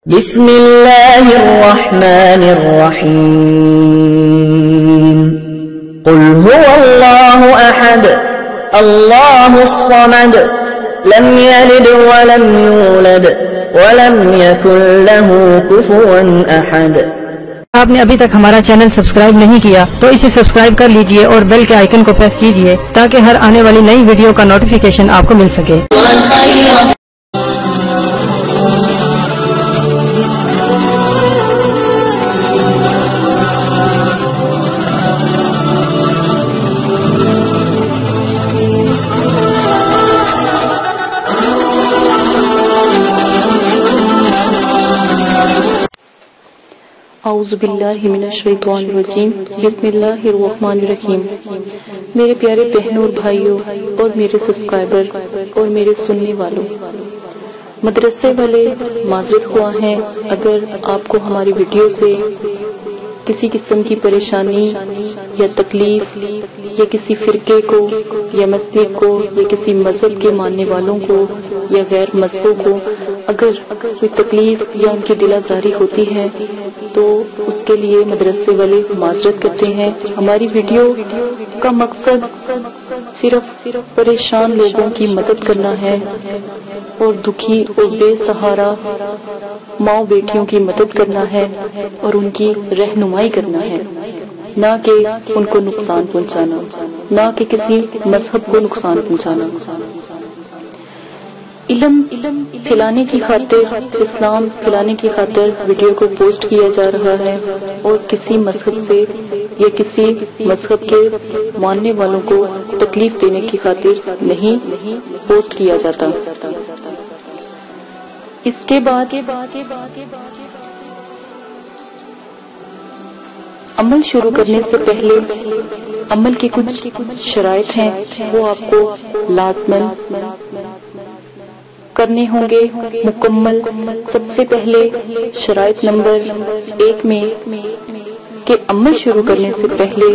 بسم اللہ الرحمن الرحیم قل هو اللہ احد اللہ الصمد لم یلد ولم یولد ولم یکن له کفوا احد۔ آپ نے ابھی تک ہمارا چینل سبسکرائب نہیں کیا تو اسے سبسکرائب کر لیجئے اور بیل کے آئیکن کو پریس کیجئے تاکہ ہر آنے والی نئی ویڈیو کا نوٹیفیکیشن آپ کو مل سکے۔ اعوذ باللہ من الشیطان الرجیم بسم اللہ الرحمن الرحیم۔ میرے پیارے بہنوں اور بھائیوں اور میرے سبسکرائبر اور میرے سننے والوں، مدرسے والے معذرت خواہ ہیں اگر آپ کو ہماری ویڈیو سے کسی قسم کی پریشانی یا تکلیف یا کسی فرقے کو یا مسجد کو یا کسی مذہب کے ماننے والوں کو یا غیر مذہبوں کو اگر کوئی تکلیف یا ان کی دل آزاری ہوتی ہے تو اس کے لیے مدرسے والے معذرت کرتے ہیں۔ ہماری ویڈیو کا مقصد صرف پریشان لوگوں کی مدد کرنا ہے اور دکھی اور بے سہارا ماں بیٹیوں کی مدد کرنا ہے اور ان کی رہنمائی کرنا ہے، نہ کہ ان کو نقصان پہنچانا، نہ کہ کسی مذہب کو نقصان پہنچانا۔ علم پھیلانے کی خاطر، اسلام پھیلانے کی خاطر ویڈیو کو پوسٹ کیا جا رہا ہے اور کسی مذہب سے یا کسی مذہب کے ماننے والوں کو تکلیف دینے کی خاطر نہیں پوسٹ کیا جاتا۔ اس کے بعد عمل شروع کرنے سے پہلے عمل کی کچھ شرائط ہیں، وہ آپ کو لازماً کرنے ہوں گے مکمل۔ سب سے پہلے شرائط نمبر 1 میں کہ عمل شروع کرنے سے پہلے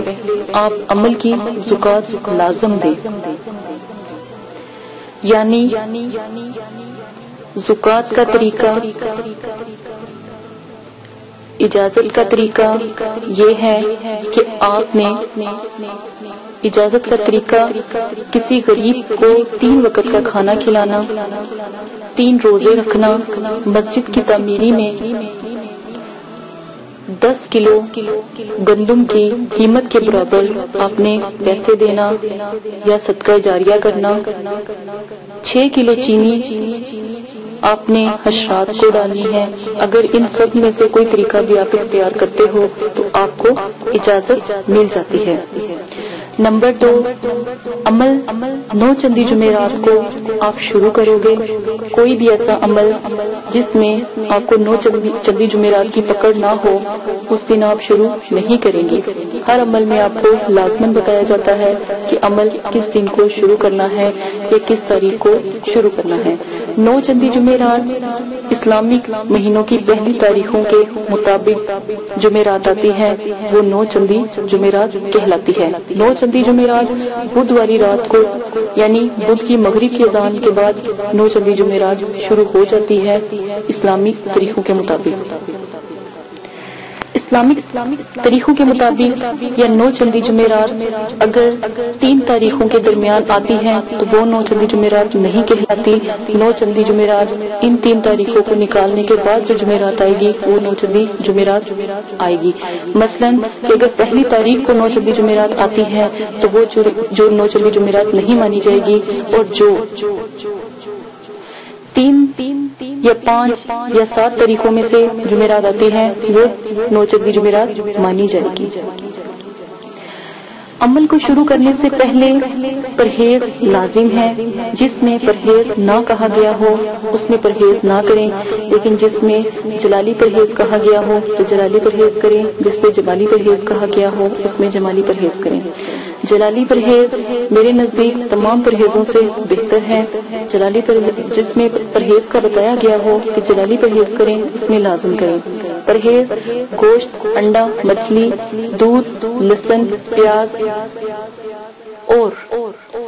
آپ عمل کی زکوٰۃ لازم دیں، یعنی زکوٰۃ کا طریقہ، اجازت کا طریقہ یہ ہے کہ آپ نے اجازت کا طریقہ کسی غریب کو 3 وقت کا کھانا کھلانا، 3 روزے رکھنا، مسجد کی تعمیری میں 10 کلو گندم کی قیمت کے برابر آپ نے پیسے دینا یا صدقہ جاریہ کرنا، 6 کلو چینی آپ نے حشرات کو ڈالنی ہے۔ اگر ان سب میں سے کوئی طریقہ بھی آپ اختیار کرتے ہو تو آپ کو اجازت مل جاتی ہے۔ نمبر 2، عمل 9 چندی جمعرات کو آپ شروع کرو گے۔ کوئی بھی ایسا عمل جس میں آپ کو 9 چندی جمعرات کی پکڑ نہ ہو اس دن آپ شروع نہیں کریں گے۔ ہر عمل میں آپ کو لازماً بتایا جاتا ہے کہ عمل کس دن کو شروع کرنا ہے یا کس تاریخ کو شروع کرنا ہے۔ 9 چندی جمعرات اسلامک مہینوں کی پہلی تاریخوں کے مطابق جمعرات آتی ہے، وہ 9 چندی جمعرات کہلاتی ہے۔ 9 چندی جمعرات بدھ والی رات کو یعنی بدھ کی مغرب کی اذان کے بعد 9 چندی جمعرات شروع ہو جاتی ہے اسلامی طریقوں کے مطابق۔ اسلامک طریقوں کے مطابق یا 9 چندی جمعرات اگر 3 تاریخوں کے درمیان آتی ہیں تو وہ 9 چندی جمعرات نہیں کہلاتی۔ 9 چندی جمعرات ان 3 تاریخوں کو نکالنے کے بعد جو جمعرات آئے گی وہ 9 چندی جمعرات آئے گی۔ مثلاً کہ اگر پہلی تاریخ کو 9 چندی جمعرات آتی ہے تو وہ جو 9 چندی جمعرات نہیں مانی جائے گی، اور جو 3 یا 5 یا 7 تاریخوں میں سے جمعرات آتی ہیں وہ 9 چندی جمعرات مانی جائے گی۔ عمل کو شروع کرنے سے پہلے پرہیز لازم ہے۔ جس میں پرہیز نہ کہا گیا ہو اس میں پرہیز نہ کریں، لیکن جس میں جلالی پرہیز کہا گیا ہو تو جلالی پرہیز کریں، جس میں جمالی پرہیز کہا گیا ہو اس میں جمالی پرہیز کریں۔ جلالی پرہیز میرے نزدیک تمام پرہیزوں سے بہتر ہے۔ جلالی جس میں پرہیز کا بتایا گیا ہو کہ جلالی پرہیز کریں اس میں لازم کریں۔ پرہیز گوشت، انڈا، مچھلی، دودھ، لہسن، پیاز اور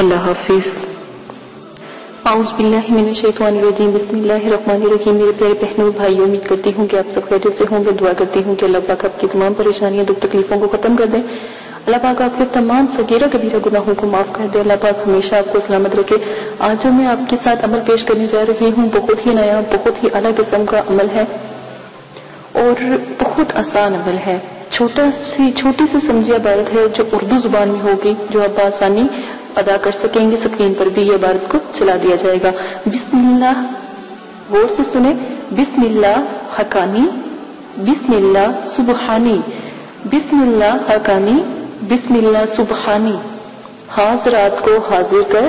اللہ حافظ۔ اعوذ باللہ من الشیطان الرجیم، بسم اللہ الرحمن الرحیم۔ میرے پیارے بہنوں بھائیوں، امید کرتی ہوں کہ آپ سب خیریت سے ہوں گے۔ دعا کرتی ہوں کہ اللہ پاک آپ کی تمام پریشانیاں، دکھ تکلیفوں کو ختم کر دے۔ اللہ پاک آپ کے تمام صغیرہ کبیرہ گناہوں کو معاف کر دے۔ اللہ پاک ہمیشہ آپ کو سلامت رکھے۔ آج جو میں آپ کے ساتھ عمل پیش کرنے جا رہی ہوں، بہت ہی نیا، بہت ہی اعلیٰ قسم کا عمل ہے اور بہت آسان عمل ہے۔ چھوٹی سی سمجھی عبارت ہے جو اردو زبان میں ہوگی، جو آپ بآسانی ادا کر سکیں گے۔ اسکرین پر بھی یہ عبارت کو چلا دیا جائے گا۔ بسم اللہ، غور سے سنیں۔ بسم اللہ حقانی، بسم اللہ سبحانی، بسم اللہ حقانی، بسم اللہ سبحانی۔ حاضرات کو حاضر کر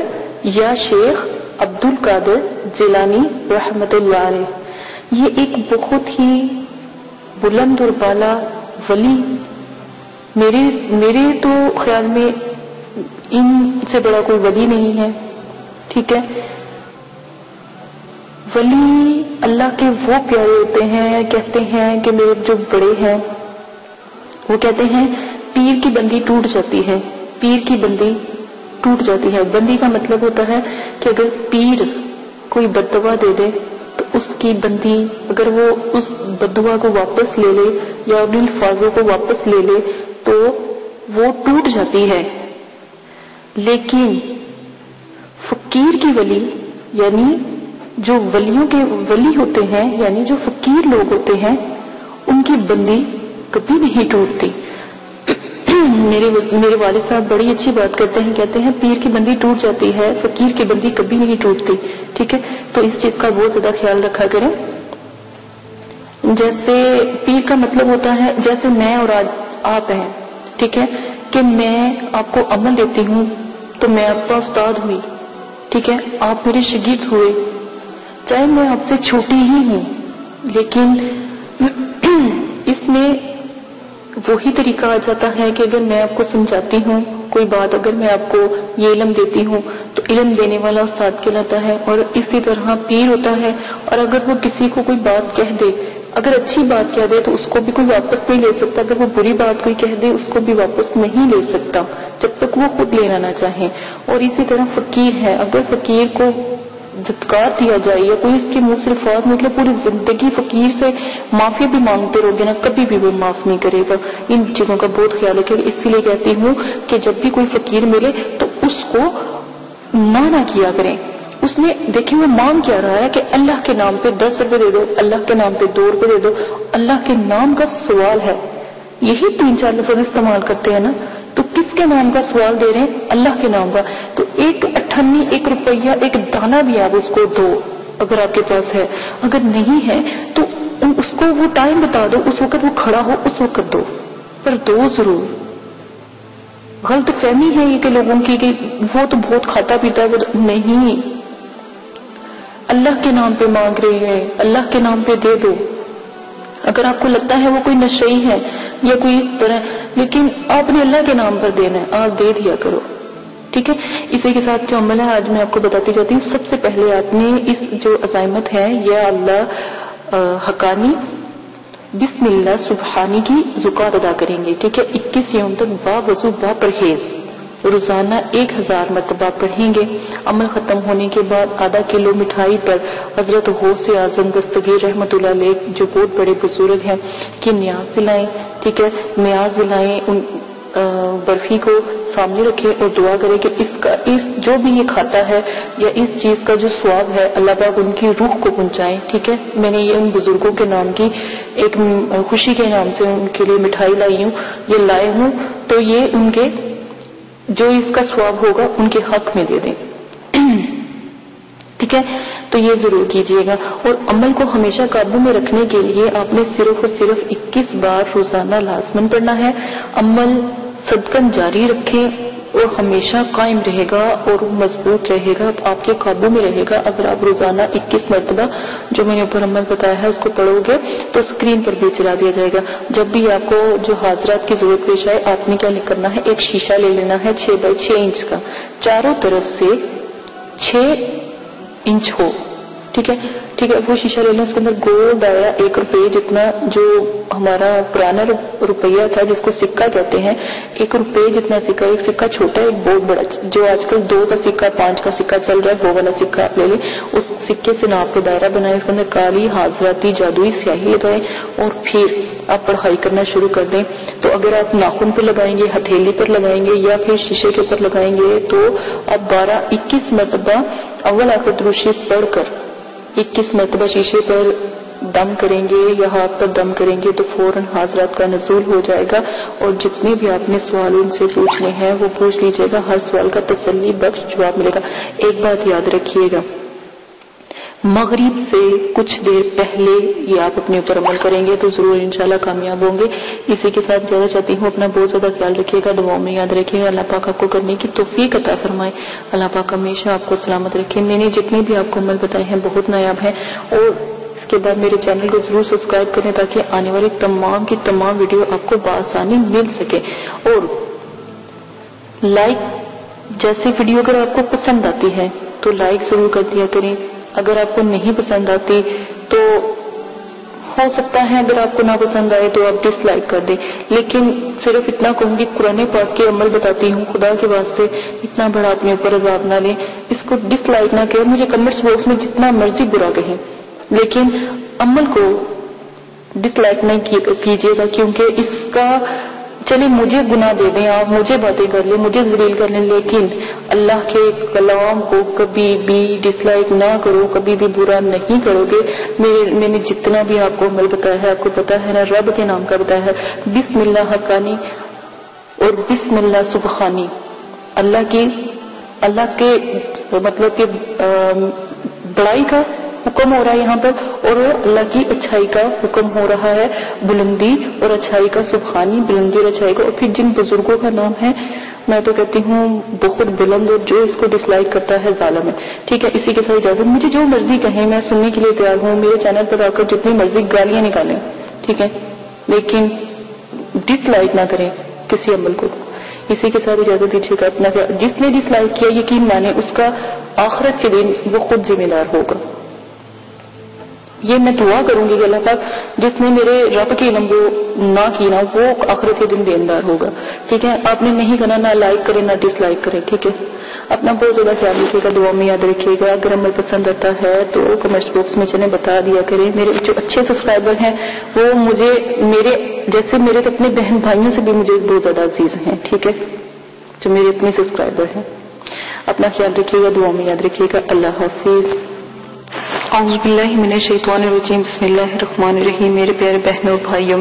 یا شیخ عبد القادر جیلانی رحمت اللہ علیہ۔ یہ ایک بہت ہی بلند اور بالا ولی، میرے تو خیال میں ان سے بڑا کوئی ولی نہیں ہے، ٹھیک ہے۔ ولی اللہ کے وہ پیارے ہوتے ہیں، کہتے ہیں کہ میرے جو بڑے ہیں وہ کہتے ہیں پیر کی بندی ٹوٹ جاتی ہے، پیر کی بندی ٹوٹ جاتی ہے۔ بندی کا مطلب ہوتا ہے کہ اگر پیر کوئی بددعا دے دے تو اس کی بندی، اگر وہ اس بددعا کو واپس لے لے یا ان الفاظوں کو واپس لے لے تو وہ ٹوٹ جاتی ہے۔ لیکن فقیر کی ولی، یعنی جو ولیوں کے ولی ہوتے ہیں، یعنی جو فقیر لوگ ہوتے ہیں، ان کی بندی کبھی نہیں ٹوٹتی۔ میرے والد صاحب بڑی اچھی بات کرتے ہیں، کہتے ہیں پیر کی بندی ٹوٹ جاتی ہے، فقیر کی بندی کبھی نہیں ٹوٹتی، ٹھیک ہے۔ تو اس چیز کا بہت زیادہ خیال رکھا کریں۔ جیسے پیر کا مطلب ہوتا ہے، جیسے میں اور آپ ہیں، ٹھیک ہے، کہ میں آپ کو عمل دیتی ہوں تو میں آپ کا استاد ہوئی، ٹھیک ہے، آپ میرے شاگرد ہوئے، چاہے میں آپ سے چھوٹی ہی ہوں، لیکن اس میں وہی طریقہ آ جاتا ہے کہ اگر میں آپ کو سمجھاتی ہوں کوئی بات، اگر میں آپ کو یہ علم دیتی ہوں تو علم دینے والا استاد کہلاتا ہے، اور اسی طرح پیر ہوتا ہے۔ اور اگر وہ کسی کو کوئی بات کہہ دے، اگر اچھی بات کہہ دے تو اس کو بھی کوئی واپس نہیں لے سکتا، اگر وہ بری بات کوئی کہہ دے اس کو بھی واپس نہیں لے سکتا جب تک وہ خود لینا نہ چاہے۔ اور اسی طرح فقیر ہے، اگر فقیر کو دھتکار دیا جائے یا کوئی اس کے منہ سے الفاظ نکلے، پوری زندگی فقیر سے معافی بھی مانگتے رہو گے نا، کبھی بھی وہ معاف نہیں کرے گا۔ ان چیزوں کا بہت خیال رکھے۔ اسی لیے کہتی ہوں کہ جب بھی کوئی فقیر ملے تو اس کو نہ کیا کریں۔ اس نے دیکھیں وہ مانگ کیا رہا ہے کہ اللہ کے نام پہ 10 روپے دے دو، اللہ کے نام پہ 2 روپے دے دو، اللہ کے نام کا سوال ہے۔ یہی 3-4 لفظ استعمال کرتے ہیں نا، تو کس کے نام کا سوال دے رہے ہیں؟ اللہ کے نام کا۔ تو 1 اٹھنی، 1 روپیہ، 1 دانہ بھی آپ اس کو دو اگر آپ کے پاس ہے، اگر نہیں ہے تو اس کو وہ ٹائم بتا دو، اس وقت وہ کھڑا ہو اس وقت دو، پر دو ضرور۔ غلط فہمی ہے یہ کہ لوگوں کی کہ وہ تو بہت کھاتا پیتا ہے، وہ نہیں، اللہ کے نام پہ مانگ رہے ہیں، اللہ کے نام پہ دے دو۔ اگر آپ کو لگتا ہے وہ کوئی نشئی ہے یا کوئی اس طرح، لیکن آپ نے اللہ کے نام پر دینا ہے، آپ دے دیا کرو، ٹھیک ہے۔ اسی کے ساتھ جو عمل ہے آج میں آپ کو بتاتی جاتی ہوں۔ سب سے پہلے آپ نے اس جو عزائمت ہے یا اللہ حقانی بسم اللہ سبحانی کی زکات ادا کریں گے، ٹھیک ہے۔ 21 یوم تک با وضو با پرہیز روزانہ 1000 مرتبہ پڑھیں گے۔ عمل ختم ہونے کے بعد آدھا کلو مٹھائی پر حضرت غوث اعظم دستگیر رحمت اللہ علیہ جو بہت بڑے بزرگ ہیں کہ نیاز دلائیں، ٹھیک ہے، نیاز دلائیں، ان برفی کو سامنے رکھیں اور دعا کریں کہ اس جو بھی یہ کھاتا ہے یا اس چیز کا جو ثواب ہے اللہ پاک ان کی روح کو پہنچائیں، ٹھیک ہے۔ میں نے یہ ان بزرگوں کے نام کی ایک خوشی کے نام سے ان کے لیے مٹھائی لائی ہوں، یہ لائے ہوں، تو یہ ان کے جو اس کا ثواب ہوگا ان کے حق میں دے دیں، ٹھیک ہے۔ تو یہ ضرور کیجئے گا۔ اور عمل کو ہمیشہ قابو میں رکھنے کے لیے آپ نے صرف اور صرف 21 بار روزانہ لازمن پڑھنا ہے۔ عمل صدقاً جاری رکھیں اور ہمیشہ قائم رہے گا اور مضبوط رہے گا، آپ کے قابو میں رہے گا اگر آپ روزانہ 21 مرتبہ جو میں نے اوپر عمل بتایا ہے اس کو پڑھو گے تو اسکرین پر بھی چلا دیا جائے گا۔ جب بھی آپ کو جو حاضرات کی ضرورت پیش آئے آپ نے کیا کرنا ہے، ایک شیشہ لے لینا ہے 6 بائی 6 انچ کا، چاروں طرف سے 6 انچ ہو، ٹھیک ہے وہ شیشہ لے لیں، اس کے اندر گول دائرہ 1 روپے جتنا، جو ہمارا پرانا روپیہ تھا جس کو سکہ کہتے ہیں، 1 روپے جتنا سکہ، ایک سکہ چھوٹا ہے ایک بہت بڑا، جو آج کل 2 کا سکہ 5 کا سکہ چل رہا ہے وہ والا سکہ آپ لے لیں، اس سکے سے ناپ کے دائرہ بنائیں، اس کے اندر کالی حاضراتی جادوئی سیاہی لگائیں اور پھر آپ پڑھائی کرنا شروع کر دیں۔ تو اگر آپ ناخن پر لگائیں گے، ہتھیلی پر لگائیں گے یا پھر شیشے کے اوپر لگائیں گے تو آپ 21 مرتبہ اول آخر درود شریف پڑھ کر 21 مرتبہ شیشے پر دم کریں گے یا ہاتھ پر دم کریں گے تو فوراً حاضرات کا نزول ہو جائے گا، اور جتنے بھی آپ نے سوال ان سے پوچھنے ہیں وہ پوچھ لیجئے گا، ہر سوال کا تسلی بخش جواب ملے گا۔ ایک بات یاد رکھیے گا، مغرب سے کچھ دیر پہلے یہ آپ اپنے اوپر عمل کریں گے تو ضرور انشاءاللہ کامیاب ہوں گے۔ اسی کے ساتھ زیادہ چاہتی ہوں اپنا بہت زیادہ خیال رکھیے گا، دعاؤں میں یاد رکھیے گا، اللہ پاک آپ کو کرنے کی توفیق عطا فرمائے، اللہ پاک ہمیشہ آپ کو سلامت رکھے۔ میں نے جتنے بھی آپ کو عمل بتائے ہیں بہت نایاب ہیں، اور اس کے بعد میرے چینل کو ضرور سبسکرائب کریں تاکہ آنے والی تمام کی تمام ویڈیو آپ کو بآسانی مل سکے، اور لائک جیسی ویڈیو اگر آپ کو پسند آتی ہے تو لائک ضرور کر دیا کریں، اگر آپ کو نہیں پسند آتی تو ہو سکتا ہے اگر آپ کو نہ پسند آئے تو آپ ڈس لائک کر دیں، لیکن صرف اتنا کہوں گی قرآن پاک کے عمل بتاتی ہوں، خدا کے واسطے اتنا بڑا اپنے اوپر عذاب نہ لیں، اس کو ڈس لائک نہ کریں، مجھے کمنٹس باکس میں جتنا مرضی برا کہیں لیکن عمل کو ڈس لائک نہیں کیجیے گا، کیونکہ اس کا چلے مجھے گناہ دے دیں آپ، مجھے باتیں کر لیں، مجھے ذلیل کر لیں، لیکن اللہ کے کلام کو کبھی بھی ڈس لائک نہ کرو، کبھی بھی برا نہیں کرو گے۔ میں نے جتنا بھی آپ کو عمل بتایا ہے آپ کو پتا ہے نا، رب کے نام کا بتایا ہے، بسم اللہ حقانی اور بسم اللہ سبحانی، اللہ کے مطلب کہ بڑائی کا حکم ہو رہا ہے یہاں پر، اور اللہ کی اچھائی کا حکم ہو رہا ہے، بلندی اور اچھائی کا، سبحانی بلندی اور اچھائی کا، اور پھر جن بزرگوں کا نام ہے میں تو کہتی ہوں بہت بلند، اور جو اس کو ڈس لائک کرتا ہے ظالم ہے۔ ٹھیک ہے، اسی کے ساتھ اجازت، مجھے جو مرضی کہیں میں سننے کے لیے تیار ہوں، میرے چینل پر آ کر جتنی مرضی گالیاں نکالیں، ٹھیک ہے، لیکن ڈس لائک نہ کریں کسی عمل کو۔ اسی کے ساتھ اجازت دیجیے گا، اپنا جس نے ڈس لائک کیا یقین مانے اس کا آخرت کے دن وہ خود ذمہ دار ہوگا۔ یہ میں دعا کروں گی کہ اللہ پاک جس نے میرے رب کی علم نہ کی نا وہ آخرت کے دن دیندار ہوگا۔ ٹھیک ہے، آپ نے نہیں کرنا، نہ لائک کریں نہ ڈس لائک کریں، ٹھیک ہے، اپنا بہت زیادہ خیال رکھیے گا، دعا میں یاد رکھیے گا، اگر عمل پسند آتا ہے تو کمنٹس باکس میں چلیں بتا دیا کریں۔ میرے جو اچھے سبسکرائبر ہیں وہ مجھے میرے اپنے بہن بھائیوں سے بھی مجھے بہت زیادہ عزیز ہیں، ٹھیک ہے، جو میرے اپنے سبسکرائبر ہیں۔ اپنا خیال رکھیے گا، دعا میں یاد رکھیے گا، اللہ حافظ۔ اعوذ باللہ من الشیطان الرجیم، بسم اللہ الرحمن الرحیم۔ میرے پیارے بہنوں اور بھائیوں،